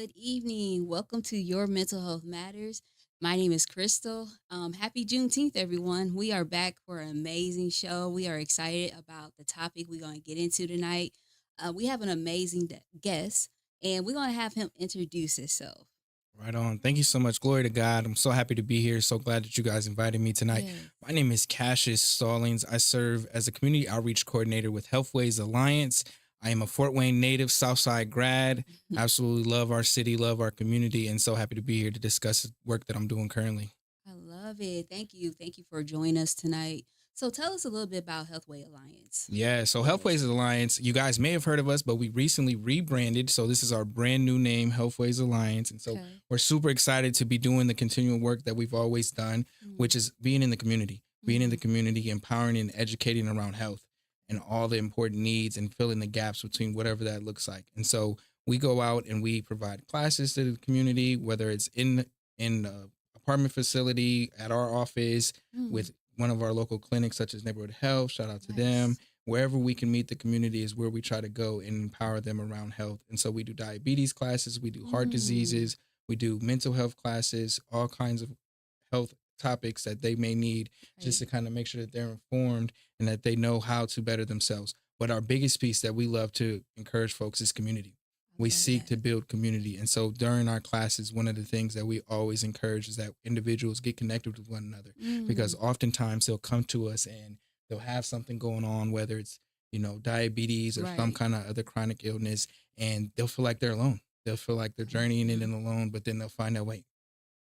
Good evening. Welcome to Your Mental Health Matters. My name is Crystal. Happy Juneteenth, everyone. We are back for an amazing show. We are excited about the topic we're going to get into tonight. We have an amazing guest, and we're going to have him introduce himself. Right on. Thank you so much. Glory to God. I'm so happy to be here. So glad that you guys invited me tonight. Yes. My name is Cassius Stallings. I serve as a community outreach coordinator with Healthways Alliance. I am a Fort Wayne native, Southside grad. Absolutely love our city, love our community, and so happy to be here to discuss the work that I'm doing currently. I love it. Thank you. Thank you for joining us tonight. So tell us a little bit about Healthway Alliance. Yeah, so Healthways Alliance, you guys may have heard of us, but we recently rebranded. So this is our brand new name, Healthways Alliance. And so Okay. we're super excited to be doing the continual work that we've always done, which is being in the community, empowering and educating around health and all the important needs and filling the gaps between whatever that looks like. And so we go out and we provide classes to the community, whether it's in the apartment facility, at our office, Mm, with one of our local clinics such as Neighborhood Health. Shout out to them. nice. Wherever we can meet the community is where we try to go and empower them around health. And so we do diabetes classes, we do heart Mm, diseases, we do mental health classes, all kinds of health topics that they may need, just right. to kind of make sure that they're informed and that they know how to better themselves. But our biggest piece that we love to encourage folks is community. I We love seek that. to build community. And so during our classes, one of the things that we always encourage is that individuals get connected with one another, because Mm, oftentimes they'll come to us and they'll have something going on, whether it's, diabetes or some right. kind of other chronic illness, and they'll feel like they're alone. They'll feel like they're journeying it in alone, but then they'll find out, wait,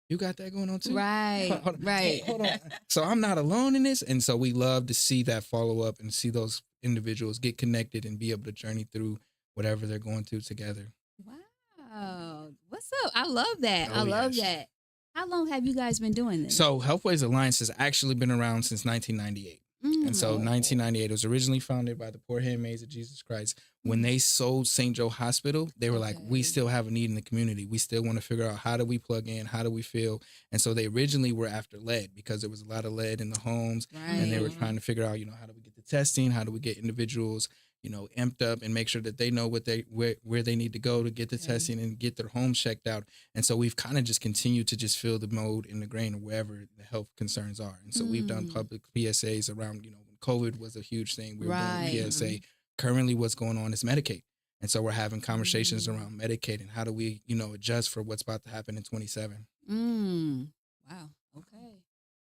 you got that going on too? Right, Hold on. right. Hold on. So I'm not alone in this. And so we love to see that follow up and see those individuals get connected and be able to journey through whatever they're going through together. Wow. What's up? I love that. I Oh, love yes. that. How long have you guys been doing this? So Healthways Alliance has actually been around since 1998. And so Mm, 1998 was originally founded by the poor handmaids of Jesus Christ. When mm, they sold St. Joe Hospital, they were like, we okay. still have a need in the community. We still want to figure out, how do we plug in? How do we feel? And so they originally were after lead, because there was a lot of lead in the homes, and they were Right. trying to figure out, how do we get the testing? How do we get individuals, amped up and make sure that they know where they need to go to get the Okay. testing and get their homes checked out. And so we've kind of just continued to just feel the mode in the grain of wherever the health concerns are. And so we've done Mm, public PSAs around, when COVID was a huge thing. We were doing a right. PSA. Currently, what's going on is Medicaid. And so we're having conversations Mm, around Medicaid and how do we, adjust for what's about to happen in 27. mm. Wow. Okay.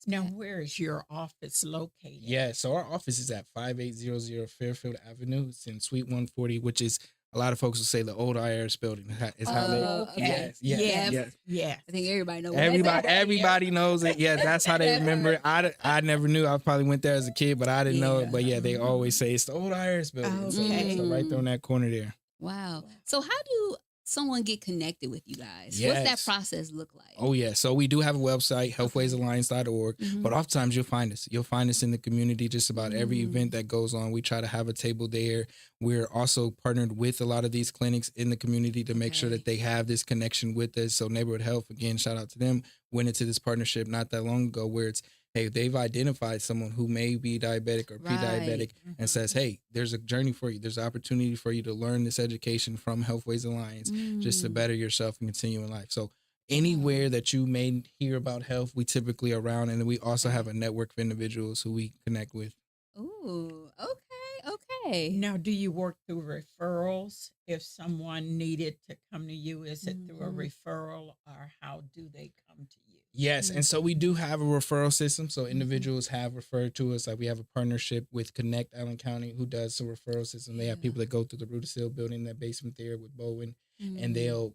Now, Yeah. where is your office located? Yeah, so our office is at 5800 Fairfield Avenue. It's in Suite 140, which is, a lot of folks will say, the old IRS building. Is how they. Oh, okay. Yes, yes, Yep. yes. Yes. I think everybody know what that Everybody, is. everybody knows it. Yeah, that's how they remember it. I never knew. I probably went there as a kid, but I didn't know Yeah. it. But yeah, they always say it's the old Iris building. So Okay. right there in that corner there. Wow. So how do someone get connected with you guys? What's that Yes. process look like? Oh yeah. So we do have a website, Okay. healthwaysalliance.org. Mhm. But oftentimes you'll find us. You'll find us in the community. Just about every Mm, event that goes on, we try to have a table there. We're also partnered with a lot of these clinics in the community to make sure okay. that they have this connection with us. So Neighborhood Health, again, shout out to them, went into this partnership not that long ago, where it's, hey, they've identified someone who may be diabetic or Right. pre-diabetic, and says, hey, there's a journey for you. There's an opportunity for you to learn this education from Healthways Alliance, just to Mm, better yourself and continue in life. So wow. anywhere that you may hear about health, we typically are around, and then we also have Okay. a network of individuals who we connect with. Ooh. Okay. Okay. Now, do you work through referrals? If someone needed to come to you, is it through a Mhm. referral, or how do they come to you? Yes, and so we do have a referral system. So Mhm. individuals have referred to us. Like, we have a partnership with Connect Allen County, who does the referral system. They have Yeah. people that go through the Rudisill building, that basement there with Bowen, and Mm, they'll,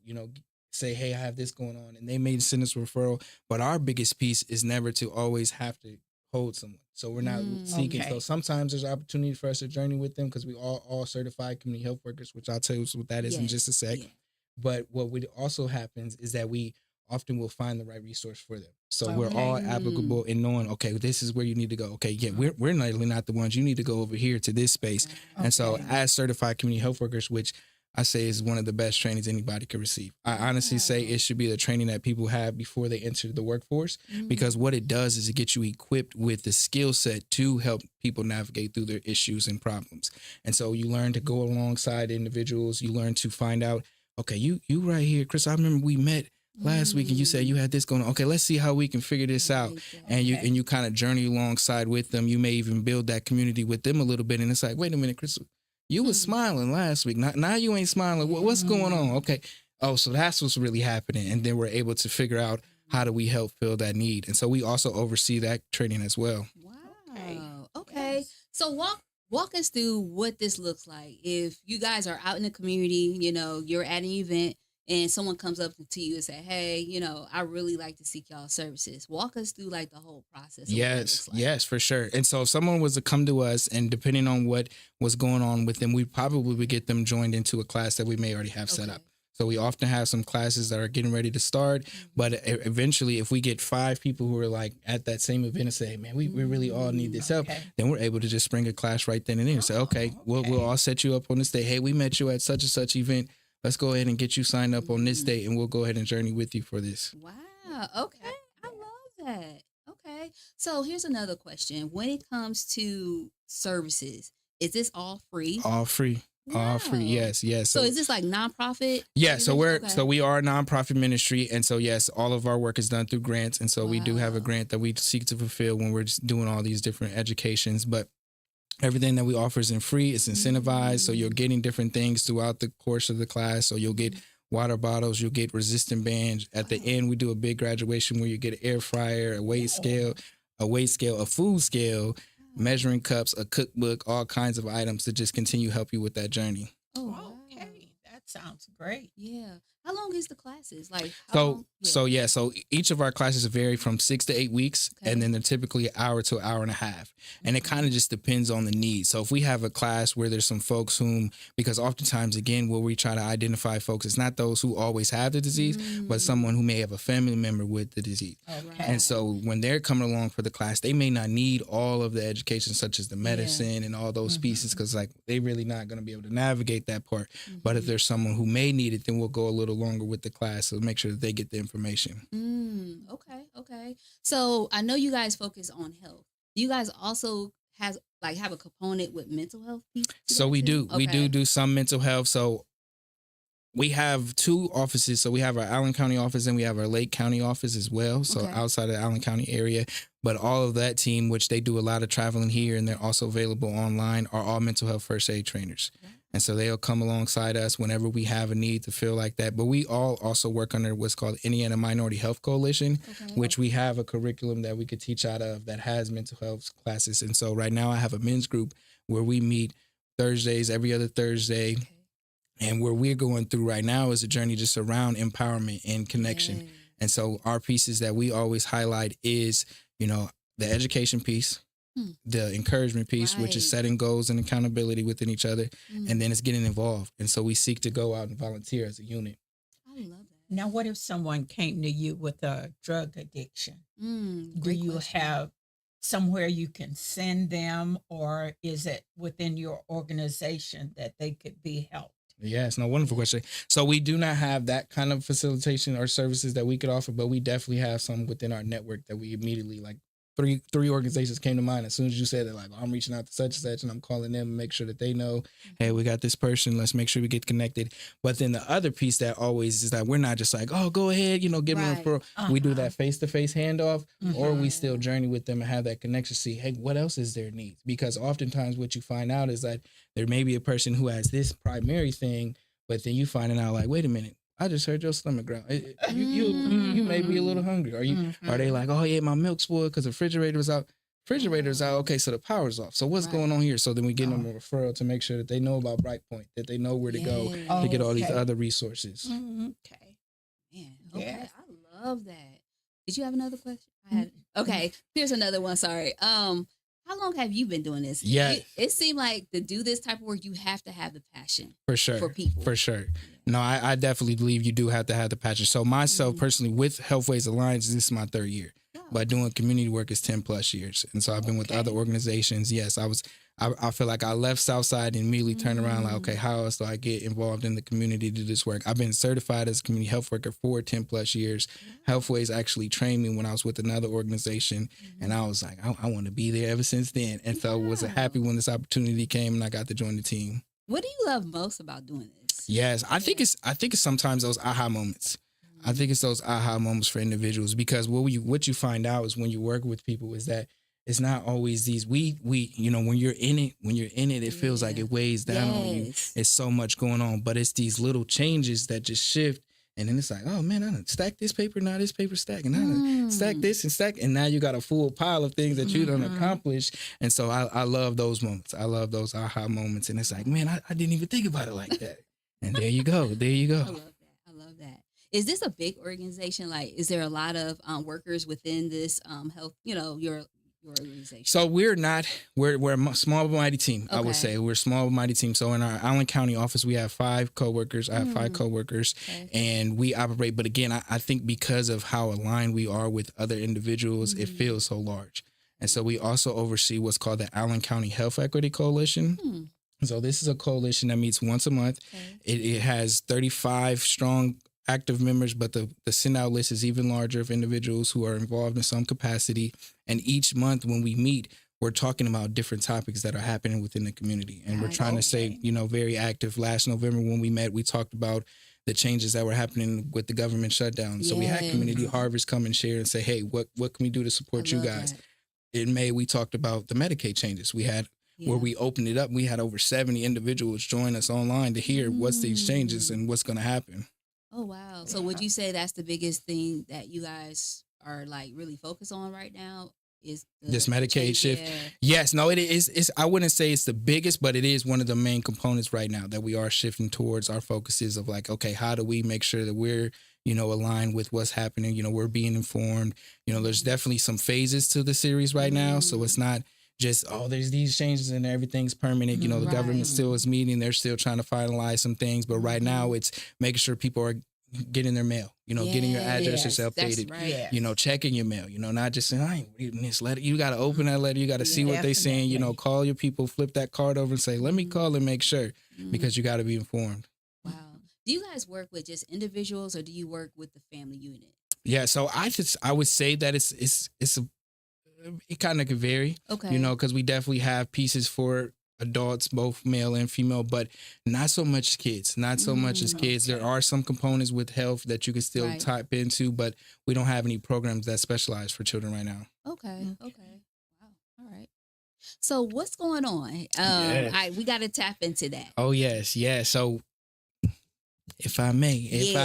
say, hey, I have this going on, and they may send us a referral. But our biggest piece is never to always have to hold someone. So we're not mm, seeking. So Okay. sometimes there's opportunity for us to journey with them, because we all certified community health workers, which I'll tell you what that is in just a yes. sec. Yeah. But what would also happens is that we often will find the right resource for them. So we're all Okay. Mm, applicable in knowing, okay, this is where you need to go. Okay, yeah, we're not the ones. You need to go over here to this space. And so Okay. right. as certified community health workers, which I say is one of the best trainings anybody could receive. I honestly say Wow. it should be the training that people have before they enter the workforce, because Mm, what it does is it gets you equipped with the skill set to help people navigate through their issues and problems. And so you learn to go alongside individuals. You learn to find out okay, you right here, Chris. I remember we met last week and you said you had this going on. Okay, let's see how we can figure this out. Like that. And Okay. you kind of journey alongside with them. You may even build that community with them a little bit. And it's like, wait a minute, Chris, you was smiling last week. Now you ain't smiling. What's going on? Okay. Oh, so that's what's really happening. And then we're able to figure out how do we help fill that need. And so we also oversee that training as well. Wow. Okay. Yes. So walk us through what this looks like. If you guys are out in the community, you're at an event and someone comes up to you and say, "Hey, I really like to seek y'all services." Walk us through like the whole process. Of what that looks like. Yes, for sure. And so if someone was to come to us and depending on what was going on with them, we probably would get them joined into a class that we may already have set up. So we often have some classes that are getting ready to start, but eventually if we get 5 people who are like at that same event and say, man, we really all need this help, then we're able to just bring a class right then and there. Say, okay, we'll all set you up on this day. Hey, we met you at such and such event. Let's go ahead and get you signed up on this date and we'll go ahead and journey with you for this. Wow. Okay. I love that. Okay. So here's another question. When it comes to services, is this all free? All free. All free. Wow. Yes. So is this like nonprofit? Yeah, so organization? we are a nonprofit ministry, and so yes, all of our work is done through grants, and so we do have a Wow. grant that we seek to fulfill when we're just doing all these different educations. But everything that we offer is in free. It's incentivized, so you're getting different things throughout the course of the class. So you'll get water bottles, you'll get resistant bands. At the end, we do a big graduation where you get an air fryer, a weight scale, a food scale, measuring cups, a cookbook, all kinds of items to just continue help you with that journey. Oh, wow. Okay. That sounds great. Yeah. How long is the classes? Like how So long? so each of our classes vary from 6 to 8 weeks, Okay. and then they're typically an hour to an hour and a half, and it kind of just depends on the need. So if we have a class where there's some folks because oftentimes again, where we try to identify folks, it's not those who always have the disease, but someone who may have a family member with the disease. Okay. And so when they're coming along for the class, they may not need all of the education, such as the medicine and all those pieces, because like they really not going to be able to navigate that part. But if there's someone who may need it, then we'll go a little longer with the class to make sure that they get the information. Okay. So I know you guys focus on health. Do you guys also have a component with mental health piece? So we do. We do some mental health. So we have 2 offices. So we have our Allen County office and we have our Lake County office as well. So outside of the Allen County area. But all of that team, which they do a lot of traveling here and they're also available online, are all mental health first aid trainers. And so they'll come alongside us whenever we have a need to feel like that. But we all also work under what's called Indiana Minority Health Coalition, which we have a curriculum that we could teach out of that has mental health classes. And so right now I have a men's group where we meet Thursdays, every other Thursday. And where we're going through right now is a journey just around empowerment and connection. And so our pieces that we always highlight is, the education piece, the encouragement piece, which is setting goals and accountability within each other, and then it's getting involved. And so we seek to go out and volunteer as a unit. I love that. Now, what if someone came to you with a drug addiction? Do Great you question. have somewhere you can send them, or is it within your organization that they could be helped? Yes, no, wonderful question. So we do not have that kind of facilitation or services that we could offer, but we definitely have some within our network that we immediately three organizations came to mind as soon as you said that, like, I'm reaching out to such and such and I'm calling them and make sure that they know, hey, we got this person, let's make sure we get connected. But then the other piece that always is that we're not just like, oh, go ahead, give me a referral. We do that face-to-face handoff, or we still journey with them and have that connection, see, hey, what else is their needs? Because oftentimes what you find out is that there may be a person who has this primary thing, but then you finding out like, wait a minute, I just heard your stomach growl. You may be a little hungry. Are they like, oh yeah, my milk spoiled because the refrigerator was out. Refrigerator's out. Okay, so the power's off. So what's going on here? So then we get them a referral to make sure that they know about Brightpoint, that they know where to go to get all these other resources. Okay. Man, okay. Yes. I love that. Did you have another question? I had. Okay, here's another one. Sorry. How long have you been doing this? Yeah. It seemed like to do this type of work, you have to have the passion. For sure. For people. For sure. No, I definitely believe you do have to have the passion. So myself personally with Healthways Alliance, this is my 3rd year. But doing community work is 10 plus years. And so I've been with other organizations. Yes, I feel like I left Southside and immediately turned around like, okay, how else do I get involved in the community to do this work? I've been certified as a community health worker for 10 plus years. Healthways actually trained me when I was with another organization. And I was like, I want to be there ever since then. And so I was happy when this opportunity came and I got to join the team. What do you love most about doing this? Yes. I think it's sometimes those aha moments. I think it's those aha moments for individuals, because what you find out is when you work with people is that it's not always these we when you're in it, it feels like Yeah. it weighs down on you. Yes. It's so much going on, but it's these little changes that just shift. And then it's like, oh man, I done stack this paper, now this paper stack, and I done stack this and stack, and now you got a full pile of things that you done accomplished. And so I love those moments. I love those aha moments. And it's like, man, I didn't even think about it like that. And there you go. There you I go. love that. I love that. Is this a big organization? Like, is there a lot of workers within this health? Your organization. So we're a small but mighty team. I would Okay. say we're a small but mighty team. So in our Allen County office, we have 5 coworkers. I have 5 coworkers, Okay. and we operate. But again, I think because of how aligned we are with other individuals, it feels so large. And so we also oversee what's called the Allen County Health Equity Coalition. So this is a coalition that meets once a month. Okay. It has 35 strong active members, but the send out list is even larger of individuals who are involved in some capacity. And each month when we meet, we're talking about different topics that are happening within the community. And we're trying to stay, very active. Last November when we met, we talked about the changes that were happening with the government shutdown. So we had Community Harvest come and share and say, hey, what can we do to support you guys? That. In May, we talked about the Medicaid changes. We had where we opened it up. We had over 70 individuals join us online to hear what's these changes and what's going to happen. Oh, wow. So would you say that's the biggest thing that you guys are like really focused on right now? Is this Medicaid shift? Yeah. Yes, no, it is. It's, I wouldn't say it's the biggest, but it is one of the main components right now that we are shifting towards. Our focuses of like, okay, how do we make sure that we're, aligned with what's happening? We're being informed. There's definitely some phases to the series right now. So it's not just, there's these changes and everything's permanent. The government still is meeting. They're still trying to finalize some things. But right now it's making sure people are getting their mail, getting your addresses updated, checking your mail, not just saying, I ain't reading this letter. You got to open that letter. You got to see what they're saying, call your people, flip that card over and say, let me call and make sure, because you got to be informed. Wow. Do you guys work with just individuals or do you work with the family unit? Yeah. So I would say that it kind of could vary, okay, because we definitely have pieces for adults, both male and female, but not so much kids, not so much as kids. Okay. There are some components with health that you can still tap into, but we don't have any programs that specialize for children right now. Okay. Wow. All right. So what's going on? We got to tap into that. Oh, yes. Yeah. So if I may, if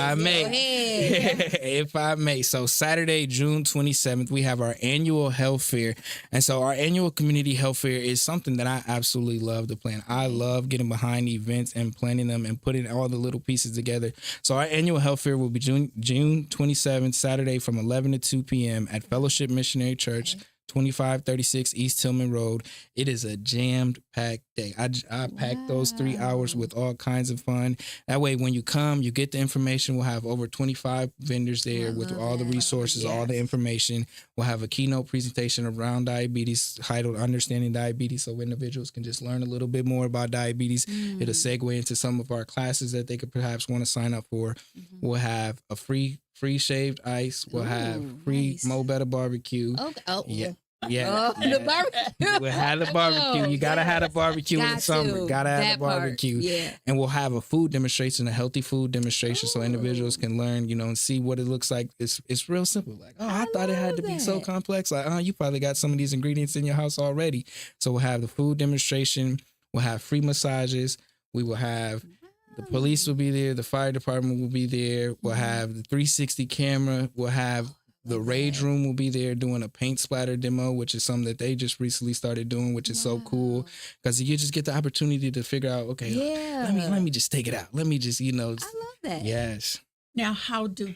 I may. So Saturday, June 27th, we have our annual health fair. And so our annual community health fair is something that I absolutely love to plan. I love getting behind events and planning them and putting all the little pieces together. So our annual health fair will be June 27th, Saturday from 11 to 2 p.m. at Fellowship Missionary Church. 2536 East Tillman Road. It is a jammed-packed day. I packed those 3 hours with all kinds of fun. That way, when you come, you get the information. We'll have over 25 vendors there with all the resources, all the information. We'll have a keynote presentation around diabetes titled Understanding Diabetes, so individuals can just learn a little bit more about diabetes. It'll segue into some of our classes that they could perhaps want to sign up for. We'll have a free shaved ice. We'll have free Mo Better barbecue. Okay. Oh, yeah. Yeah, the barbecue. We'll have the barbecue. You gotta have the barbecue in the summer. Gotta have the barbecue. Yeah. And we'll have a food demonstration, a healthy food demonstration, so individuals can learn, and see what it looks like. It's real simple. Like, I thought it had to be so complex. Like, you probably got some of these ingredients in your house already. So we'll have the food demonstration. We'll have free massages. We will have the police will be there. The fire department will be there. We'll have the 360 camera. We'll have the Rage Room will be there doing a paint splatter demo, which is something that they just recently started doing, which is so cool because you just get the opportunity to figure out, okay, let me just take it out. Let me just, I love that. Yes. Now, how do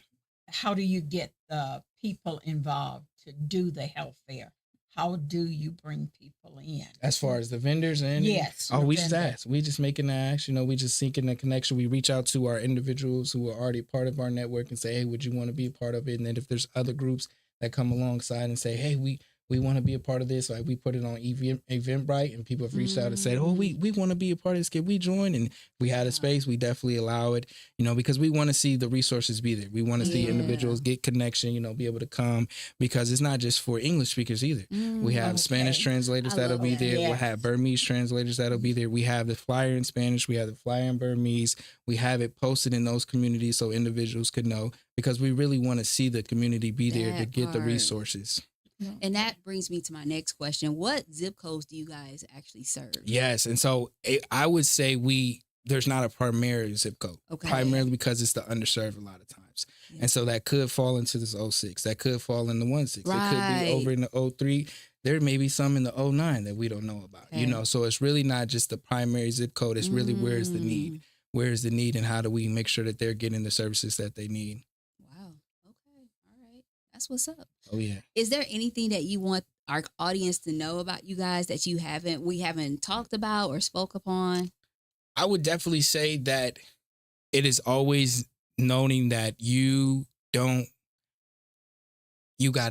you get the people involved to do the health fair? How do you bring people in? As far as the vendors and yes, we just ask. We just making the ask. We just seeking a connection. We reach out to our individuals who are already part of our network and say, hey, would you want to be a part of it? And then if there's other groups that come alongside and say, hey, we we want to be a part of this. Like we put it on Eventbrite, and people have reached out and said, "Oh, we want to be a part of this. Can we join?" And if we had a space, we definitely allow it. Because we want to see the resources be there. We want to see individuals get connection. Be able to come, because it's not just for English speakers either. We have Spanish translators that'll be there. We'll have Burmese translators that'll be there. We have the flyer in Spanish. We have the flyer in Burmese. We have it posted in those communities so individuals could know, because we really want to see the community be there to get the resources. And that brings me to my next question. What zip codes do you guys actually serve? Yes. And so I would say there's not a primary zip code, primarily because it's the underserved a lot of times. Yeah. And so that could fall into this 06. That could fall in the 16. It could be over in the 03. There may be some in the 09 that we don't know about, so it's really not just the primary zip code. It's really where is the need? Where is the need, and how do we make sure that they're getting the services that they need? Wow. Okay. All right. That's what's up. Oh, yeah. Is there anything that you want our audience to know about you guys that we haven't talked about or spoke upon? I would definitely say that it is always knowing that you got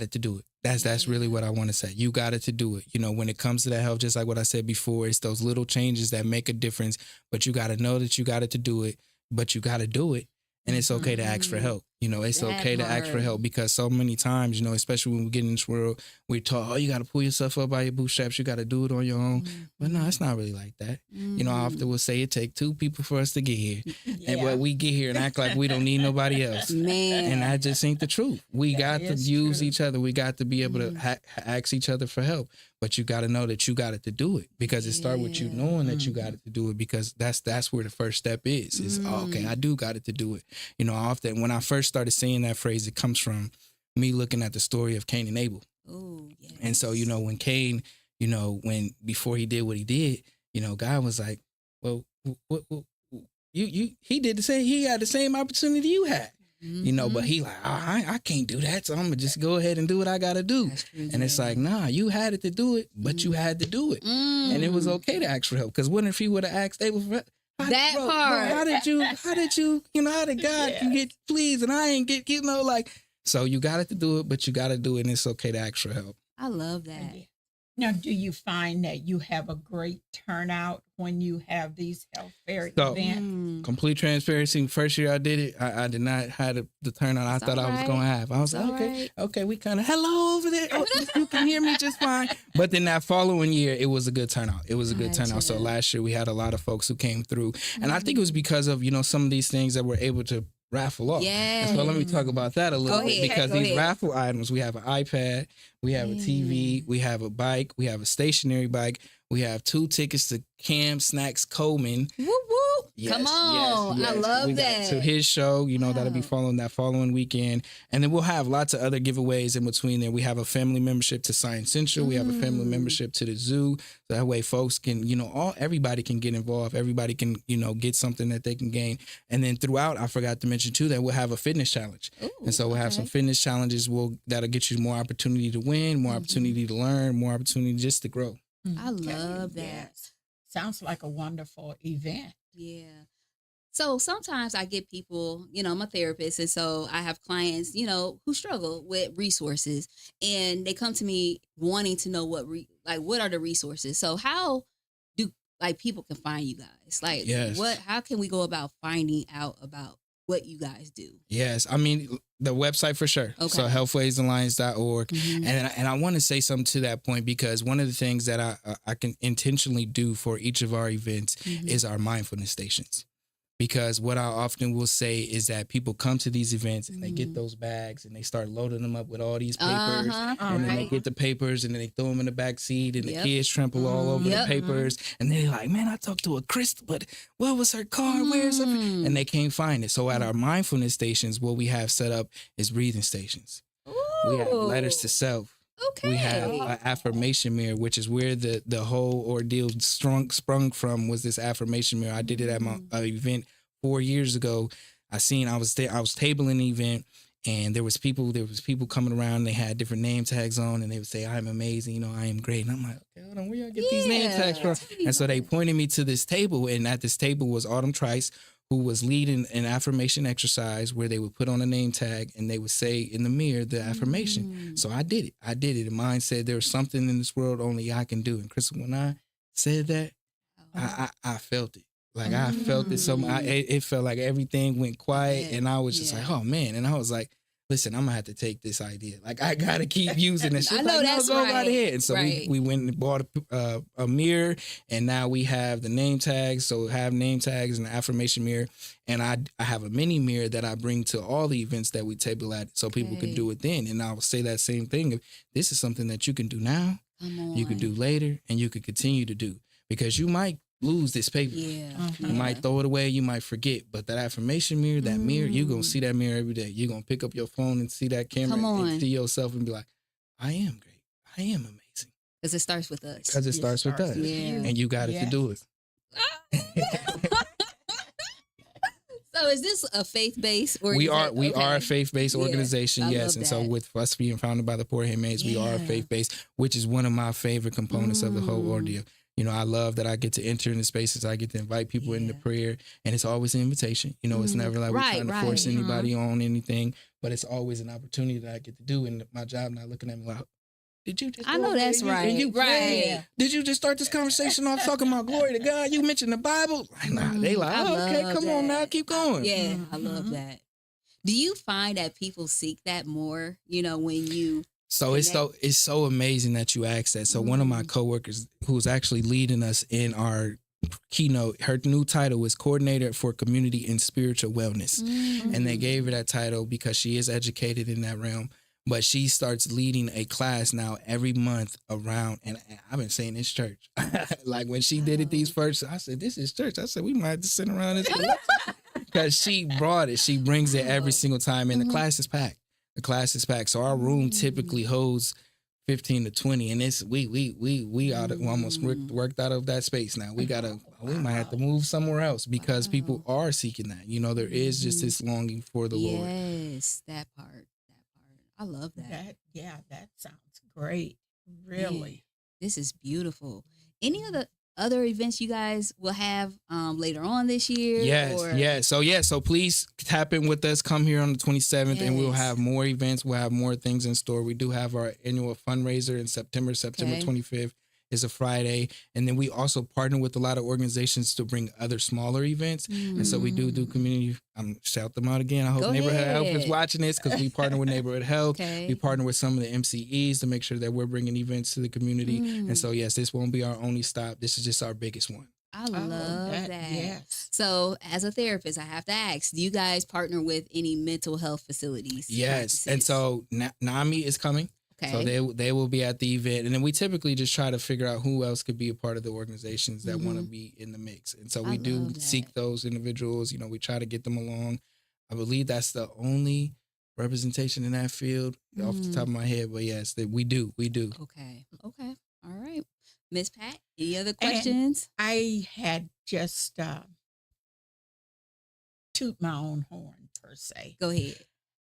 it to do it. That's really what I want to say. You got it to do it. When it comes to that health, just like what I said before, it's those little changes that make a difference, but you got to know that you got it to do it, but you got to do it. And it's okay to ask for help. It's okay to ask for help, because so many times, especially when we get in this world, we're taught, oh, you got to pull yourself up by your bootstraps. You got to do it on your own. But no, it's not really like that. I often will say it takes two people for us to get here. And what we get here and act like we don't need nobody else. Man. And that just ain't the truth. We got to use each other. We got to be able to ask each other for help. But you got to know that you got it to do it, because it starts with you knowing that you got it to do it, because that's where the first step is okay, I do got it to do it. Often when I first started saying that phrase, it comes from me looking at the story of Cain and Abel. Oh, yes. And so, when Cain, before he did what he did, God was like, well, he did the same. He had the same opportunity you had. But he like, I can't do that, so I'm gonna just go ahead and do what I gotta do. And it's like, nah, you had it to do it, but you had to do it, and it was okay to ask for help. Because what if he would have asked Abel for help? How did you, how did God get pleased and I ain't get, so you got it to do it, but you got to do it, and it's okay to ask for help. I love that. Now, do you find that you have a great turnout when you have these health fair events? Complete transparency. First year I did it, I did not have the turnout I thought I was going to have. I was like, okay, we kind of, hello over there. Oh, you can hear me just fine. But then that following year, it was a good turnout. It was a good turnout. So last year we had a lot of folks who came through. And I think it was because of, some of these things that we're able to raffle off. Yeah. So let me talk about that a little bit, because these raffle items, we have an iPad, we have a TV, we have a bike, we have a stationary bike, we have 2 tickets to Cam Snacks Coleman. Woo woo! Yes, Come on, I love that. To his show, that'll be following that following weekend, and then we'll have lots of other giveaways in between there. We have a family membership to Science Central. We have a family membership to the zoo. So that way, folks can, everybody can get involved. Everybody can, get something that they can gain. And then throughout, I forgot to mention too that we'll have a fitness challenge. Ooh, and so we'll have some fitness challenges. That'll get you more opportunity to win, more opportunity to learn, more opportunity just to grow. I love that. Yes. Sounds like a wonderful event. Yeah. So sometimes I get people, I'm a therapist, and so I have clients, who struggle with resources, and they come to me wanting to know what are the resources. So how do people can find you guys? How can we go about finding out about what you guys do? Yes. I mean, the website for sure. Okay. So healthwaysalliance.org. And I want to say something to that point, because one of the things that I can intentionally do for each of our events is our mindfulness stations. Because what I often will say is that people come to these events and they get those bags and they start loading them up with all these papers. And then they get the papers and then they throw them in the back seat, and the kids trample all over the papers. And they're like, man, I talked to a Crystal, but what was her car? Where's her? And they can't find it. So at our mindfulness stations, what we have set up is breathing stations. Ooh. We have letters to self. Okay. We have an affirmation mirror, which is where the whole ordeal sprung from, was this affirmation mirror. I did it at my event 4 years ago. I was tabling an event, and there was people coming around. They had different name tags on, and they would say, "I'm amazing," "I am great." And I'm like, okay, hold on, where y'all get these name tags from? And so they pointed me to this table, and at this table was Autumn Trice, who was leading an affirmation exercise where they would put on a name tag and they would say in the mirror the affirmation. So I did it. And mine said, there's something in this world only I can do. And Crystal, when I said that, I felt it. Like I felt it. It felt like everything went quiet, and I was just like, oh man. And I was like, listen, I'm gonna have to take this idea. Like I gotta keep using it. She's I know, like, that's no, go right. right ahead. And so Right. we went and bought a mirror, and now we have the name tags. So have name tags and the affirmation mirror, and I have a mini mirror that I bring to all the events that we table at, so people can do it then. And I will say that same thing. This is something that you can do now, you can do later, and you can continue to do, because you might lose this paper. You might throw it away, you might forget, but that affirmation mirror, that mirror, you're gonna see that mirror every day. You're gonna pick up your phone and see that camera and see yourself and be like, I am great, I am amazing, because it starts with us. Because it starts with us. And you got it to do it. So is this a faith-based We organization? are a faith-based organization, yes. And so that. with us being founded by the Poor Handmaids, we are faith-based, which is one of my favorite components of the whole ordeal. You know, I love that I get to enter into spaces. I get to invite people into prayer, and it's always an invitation. You know, it's never like we're trying to force anybody on anything, but it's always an opportunity that I get to do. And my job not looking at me like, did you just? I know that's right. And you right. Did you just start this conversation off talking about glory to God? You mentioned the Bible. Like, nah, they like, oh, okay, come on now, keep going. Yeah, I love that. Do you find that people seek that more? You know, when you. So it's so amazing that you asked that. So one of my coworkers who's actually leading us in our keynote, her new title is Coordinator for Community and Spiritual Wellness. And they gave her that title because she is educated in that realm. But she starts leading a class now every month around, and I've been saying it's church. Like when she did it these first, I said, this is church. I said, we might have to sit around this. Because she brought it. She brings it every single time, and the class is packed. The class is packed. So our room typically holds 15 to 20, and it's we almost worked out of that space now. We might have to move somewhere else because people are seeking that. You know, there is just this longing for the Lord. Yes, that part. I love that. That sounds great. Really. Man, this is beautiful. Any other events you guys will have later on this year? Yes. So please tap in with us. Come here on the 27th, and we'll have more events. We'll have more things in store. We do have our annual fundraiser in September 25th. Is a Friday, and then we also partner with a lot of organizations to bring other smaller events, and so we do community. Shout them out again. I hope Neighborhood Health is watching this, because we partner with Neighborhood Health. We partner with some of the MCEs to make sure that we're bringing events to the community. And so yes, this won't be our only stop. This is just our biggest one. I love that. Yes. So as a therapist, I have to ask, do you guys partner with any mental health facilities? Yes. Practices? And so NAMI is coming. Okay. So they will be at the event, and then we typically just try to figure out who else could be a part of the organizations that want to be in the mix. And so we do seek those individuals. You know, we try to get them along. I believe that's the only representation in that field off the top of my head, but yes, that we do. Okay. All right. Miss Pat, any other questions? And I had just toot my own horn per se. Go ahead.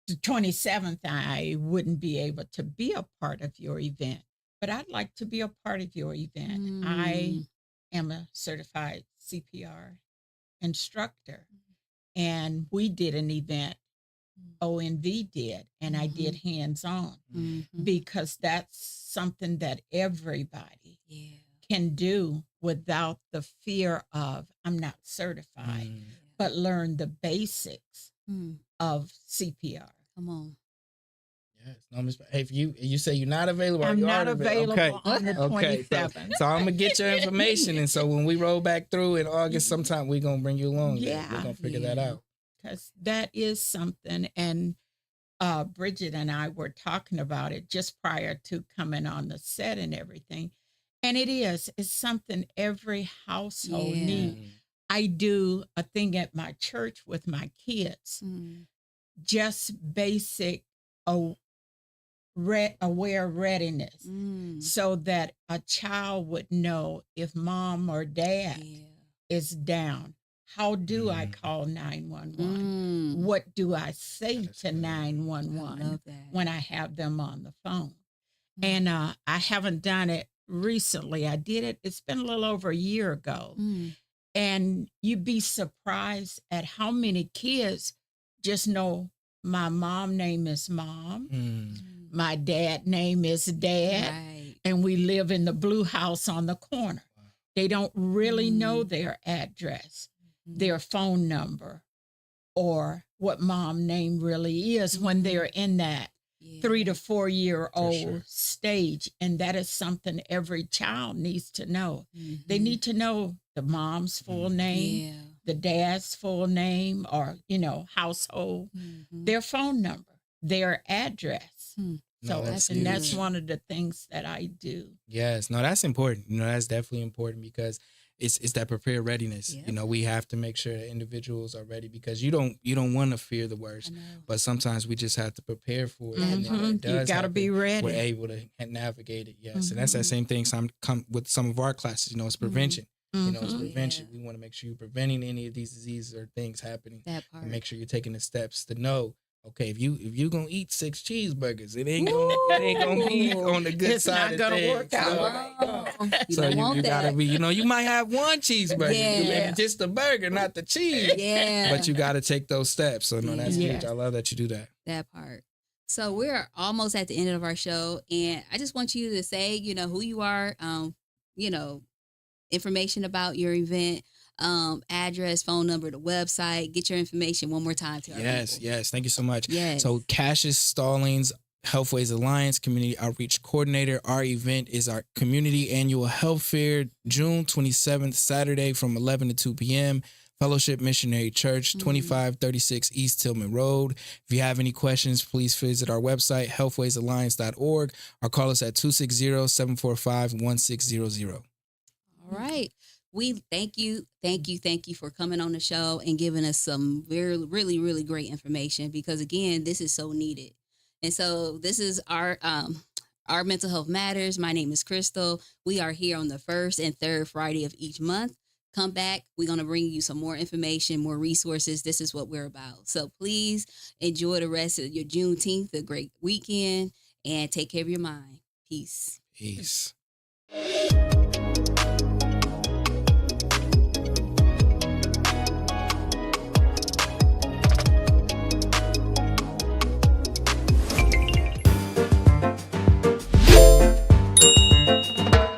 The 27th, I wouldn't be able to be a part of your event, but I'd like to be a part of your event. I am a certified CPR instructor, and we did an event, ONV did, and I did hands-on because that's something that everybody can do without the fear of, I'm not certified, but learn the basics of CPR. Come on. Yes. No, Ms. If you say you're not available, I'm not available on the 27th. So I'm gonna get your information, and so when we roll back through in August, sometime we're gonna bring you along. Yeah, we're gonna figure that out. Because that is something, and Bridget and I were talking about it just prior to coming on the set and everything, and it's something every household needs. I do a thing at my church with my kids. Just basic aware readiness so that a child would know if mom or dad is down. How do I call 911? What do I say to 911 when I have them on the phone? And I haven't done it recently. I did it. It's been a little over a year ago. And you'd be surprised at how many kids just know my mom name is mom, my dad name is dad, Right. and we live in the blue house on the corner. They don't really know their address, their phone number, or what mom name really is when they're in that 3 to 4 year old stage. And that is something every child needs to know. They need to know the mom's full name, the dad's full name, or, household, their phone number, their address. So that's one of the things that I do. Yes, no, that's important. That's definitely important because it's that prepared readiness. Yep. We have to make sure that individuals are ready because you don't want to fear the worst, but sometimes we just have to prepare for it. And then when it does You got to be ready. We're able to navigate it. Yes, and that's that same thing. Come with some of our classes. It's prevention. It's prevention. We want to make sure you're preventing any of these diseases or things happening. That part. And make sure you're taking the steps to know. Okay, if you gonna eat 6 cheeseburgers, it ain't gonna be on the good side. It's not gonna work out. So you gotta be, you might have one cheeseburger, maybe just the burger, not the cheese. Yeah. But you gotta take those steps. So no, that's huge. I love that you do that. That part. So we're almost at the end of our show, and I just want you to say, who you are, information about your event. Address, phone number, the website. Get your information one more time to our people. Yes. Thank you so much. Yes. So Cassius Stallings, Healthways Alliance Community Outreach Coordinator. Our event is our community annual health fair, June 27th, Saturday from 11 to 2 p.m. Fellowship Missionary Church, 2536 East Tillman Road. If you have any questions, please visit our website, healthwaysalliance.org, or call us at 260-745-1600. All right. We thank you for coming on the show and giving us some really, really great information because again, this is so needed. And so this is our Mental Health Matters. My name is Crystal. We are here on the first and third Friday of each month. Come back. We're going to bring you some more information, more resources. This is what we're about. So please enjoy the rest of your Juneteenth, a great weekend, and take care of your mind. Peace. Peace.